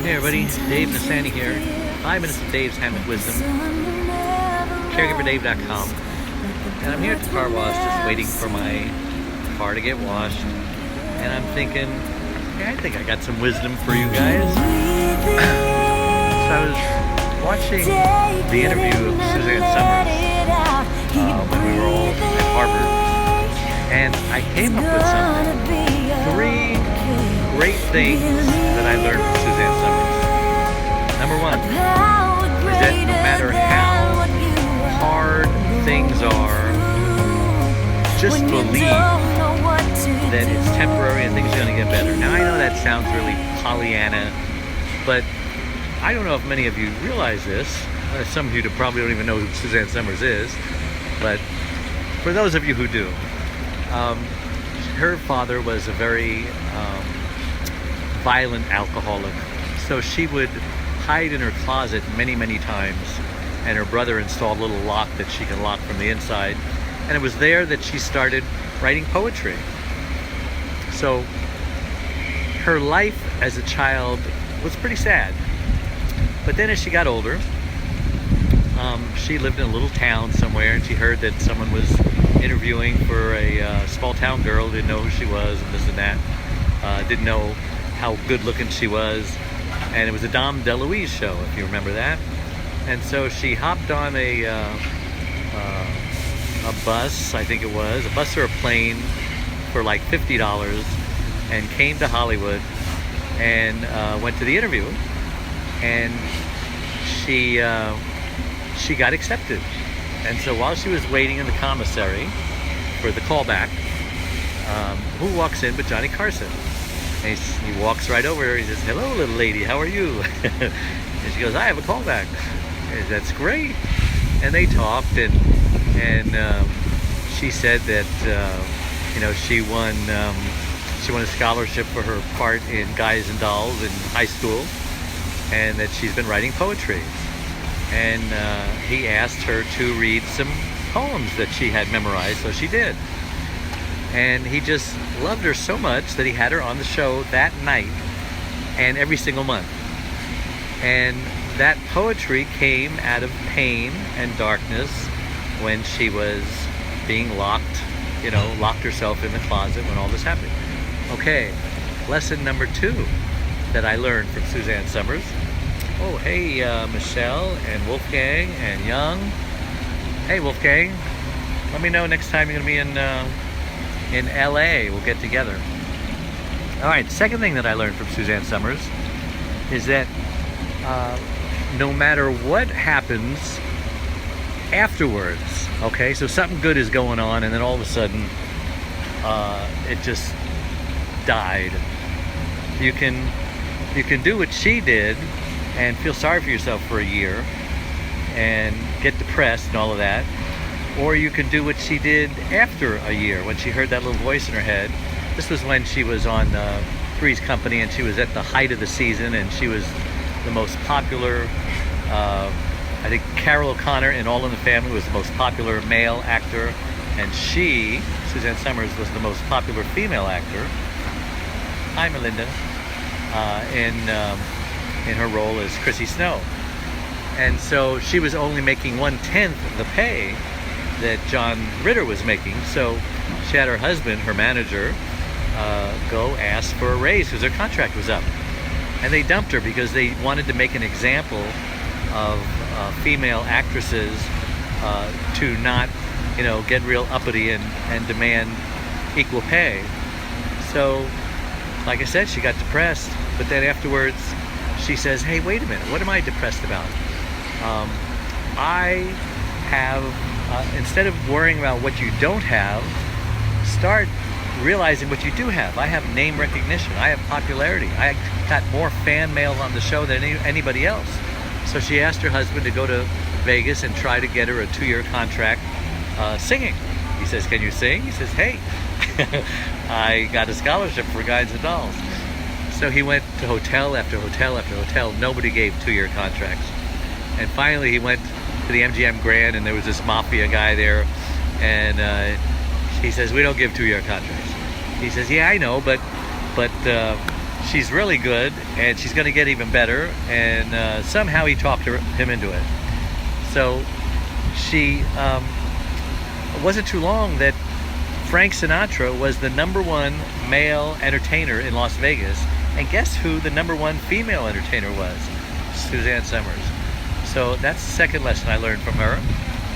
Hey everybody, Dave Nasani here. 5 minutes of Dave's Hammock Wisdom. CaregiverDave.com. And I'm here at the car wash just waiting for my car to get washed. And I'm thinking, I think I got some wisdom for you guys. So I was watching the interview of Suzanne Summers when we were all at Harvard. And I came up with something. 3 great things that I learned from Suzanne Summers. Number 1 is that no matter how hard things are, just believe that it's temporary and things are going to get better. Now I know that sounds really Pollyanna, but I don't know if many of you realize this. Some of you probably don't even know who Suzanne Summers is, but for those of you who do, her father was a very violent alcoholic, so she would hide in her closet many times, and her brother installed a little lock that she could lock from the inside, and it was there that she started writing poetry. So her life as a child was pretty sad, but then as she got older, she lived in a little town somewhere, and she heard that someone was interviewing for a small town girl, didn't know who she was and this and that, didn't know how good looking she was, and it was a Dom DeLuise show, if you remember that. And so she hopped on a bus, I think it was, a bus or a plane for like $50, and came to Hollywood and went to the interview, and she got accepted. And so while she was waiting in the commissary for the callback, who walks in but Johnny Carson? And he walks right over her. He says, "Hello, little lady, how are you?" And she goes, "I have a callback." And that's great. And they talked, and she said that she won a scholarship for her part in Guys and Dolls in high school, and that she's been writing poetry. And he asked her to read some poems that she had memorized, so she did. And he just loved her so much that he had her on the show that night and every single month. And that poetry came out of pain and darkness when she was being locked herself in the closet when all this happened. Okay, lesson number 2 that I learned from Suzanne Summers. Oh, hey, Michelle and Wolfgang and Young. Hey, Wolfgang, let me know next time you're going to be in LA. We'll get together. All right, the second thing that I learned from Suzanne Summers is that no matter what happens afterwards, okay, so something good is going on and then all of a sudden it just died. You can do what she did and feel sorry for yourself for a year and get depressed and all of that, or you can do what she did after a year when she heard that little voice in her head. This was when she was on Three's Company, and she was at the height of the season, and she was the most popular, I think Carol O'Connor in All in the Family was the most popular male actor, and she, Suzanne Summers, was the most popular female actor. Hi, Melinda. In her role as Chrissy Snow. And so she was only making 1/10 of the pay that John Ritter was making. So she had her husband, her manager, go ask for a raise because her contract was up. And they dumped her because they wanted to make an example of female actresses to not, get real uppity and demand equal pay. So, like I said, she got depressed, but then afterwards she says, "Hey, wait a minute, what am I depressed about? I have, instead of worrying about what you don't have, start realizing what you do have. I have name recognition, I have popularity, I got more fan mail on the show than anybody else." So she asked her husband to go to Vegas and try to get her a 2-year contract singing. He says, "Can you sing?" He says, "Hey, I got a scholarship for Guys and Dolls." So he went to hotel after hotel after hotel. Nobody gave 2-year contracts. And finally he went to the MGM Grand, and there was this mafia guy there, and he says, "We don't give 2-year contracts." He says, "Yeah, I know, but she's really good, and she's going to get even better. And somehow he talked him into it. So she it wasn't too long that Frank Sinatra was the #1 male entertainer in Las Vegas. And guess who the #1 female entertainer was? Suzanne Summers. So that's the second lesson I learned from her,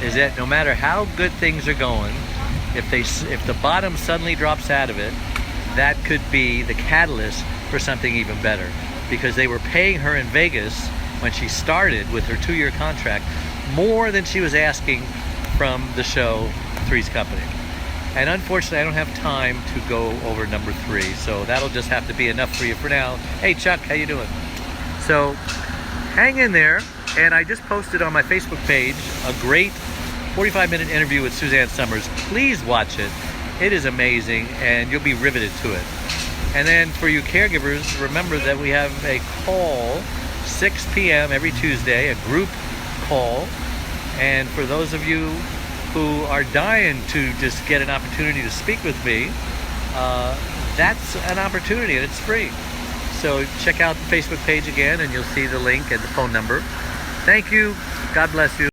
is that no matter how good things are going, if the bottom suddenly drops out of it, that could be the catalyst for something even better. Because they were paying her in Vegas when she started with her 2-year contract more than she was asking from the show Three's Company. And unfortunately, I don't have time to go over number 3, so that'll just have to be enough for you for now. Hey Chuck, how you doing? So hang in there, and I just posted on my Facebook page a great 45-minute interview with Suzanne Summers. Please watch it. It is amazing, and you'll be riveted to it. And then for you caregivers, remember that we have a call 6 p.m. every Tuesday, a group call. And for those of you who are dying to just get an opportunity to speak with me, that's an opportunity, and it's free. So check out the Facebook page again, and you'll see the link and the phone number. Thank you. God bless you.